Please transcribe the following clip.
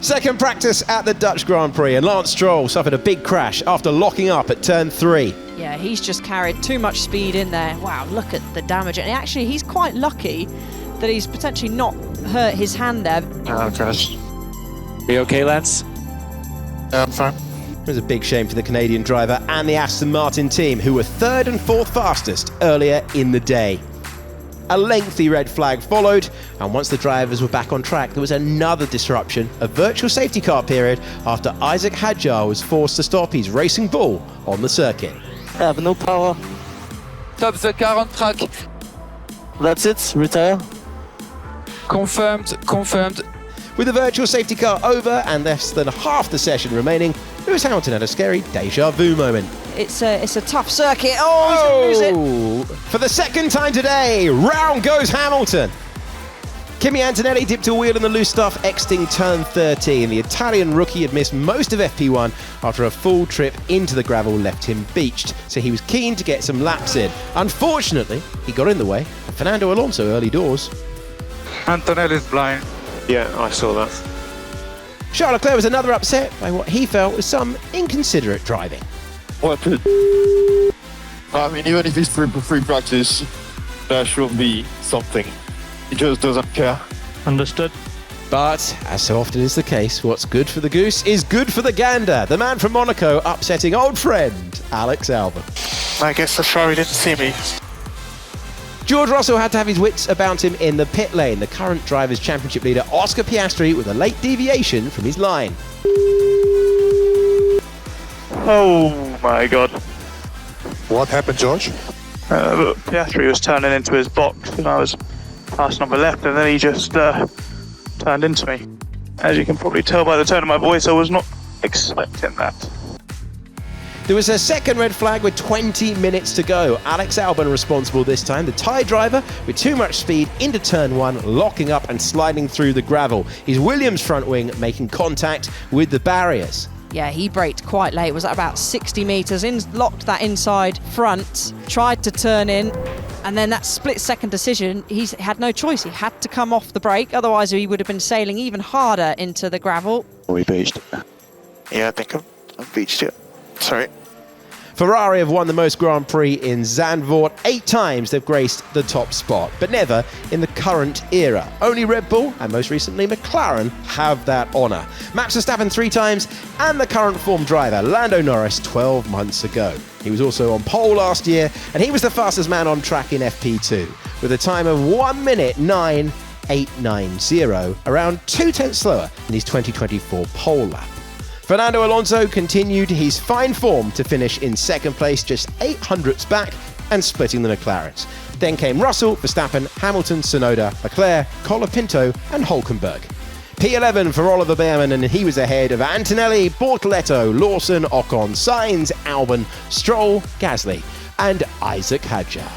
Second practice at the Dutch Grand Prix, and Lance Stroll suffered a big crash after locking up at turn 3. Yeah, he's just carried too much speed in there. Wow, look at the damage. And actually, he's quite lucky that he's potentially not hurt his hand there. Oh, gosh. Are you okay, Lance? Yeah, I'm fine. It was a big shame for the Canadian driver and the Aston Martin team, who were 3rd and 4th fastest earlier in the day. A lengthy red flag followed, and once the drivers were back on track, there was another disruption, a virtual safety car period, after Isaac Hadjar was forced to stop his racing bull on the circuit. I have no power. Stop the car on track. That's it, retire. Confirmed. With the virtual safety car over and less than half the session remaining, Lewis Hamilton had a scary deja vu moment. It's a tough circuit. Oh, he's going to lose it. For the second time today, round goes Hamilton. Kimi Antonelli dipped a wheel in the loose stuff exiting turn 13. The Italian rookie had missed most of FP1 after a full trip into the gravel left him beached, so he was keen to get some laps in. Unfortunately, he got in the way of Fernando Alonso early doors. Antonelli's blind. Yeah, I saw that. Charles Leclerc was another upset by what he felt was some inconsiderate driving. I mean, even if it's free practice, there should be something. He just doesn't care. Understood. But, as so often is the case, what's good for the goose is good for the gander. The man from Monaco upsetting old friend Alex Albon. I guess the Ferrari didn't see me. George Russell had to have his wits about him in the pit lane. The current Drivers' Championship leader Oscar Piastri with a late deviation from his line. Oh my god. What happened, George? Piastri was turning into his box and I was passing on the left and then he just turned into me. As you can probably tell by the tone of my voice, I was not expecting that. There was a second red flag with 20 minutes to go. Alex Albon responsible this time, the Thai driver with too much speed into turn 1, locking up and sliding through the gravel. His Williams front wing making contact with the barriers. Yeah, he braked quite late. Was at about 60 metres in, locked that inside front, tried to turn in, and then that split-second decision, he had no choice. He had to come off the brake, otherwise he would have been sailing even harder into the gravel. We beached. Yeah, I think I've beached it. Sorry. Ferrari have won the most Grand Prix in Zandvoort. 8 times they've graced the top spot, but never in the current era. Only Red Bull and most recently McLaren have that honour. Max Verstappen 3 times, and the current form driver Lando Norris 12 months ago. He was also on pole last year, and he was the fastest man on track in FP2 with a time of 1 minute 9.890, around 2/10 slower than his 2024 pole lap. Fernando Alonso continued his fine form to finish in second place, just 800ths back and splitting the McLarens. Then came Russell, Verstappen, Hamilton, Tsunoda, Leclerc, Colapinto and Hülkenberg. P11 for Oliver Behrman, and he was ahead of Antonelli, Bortoleto, Lawson, Ocon, Sainz, Albon, Stroll, Gasly and Isaac Hadjar.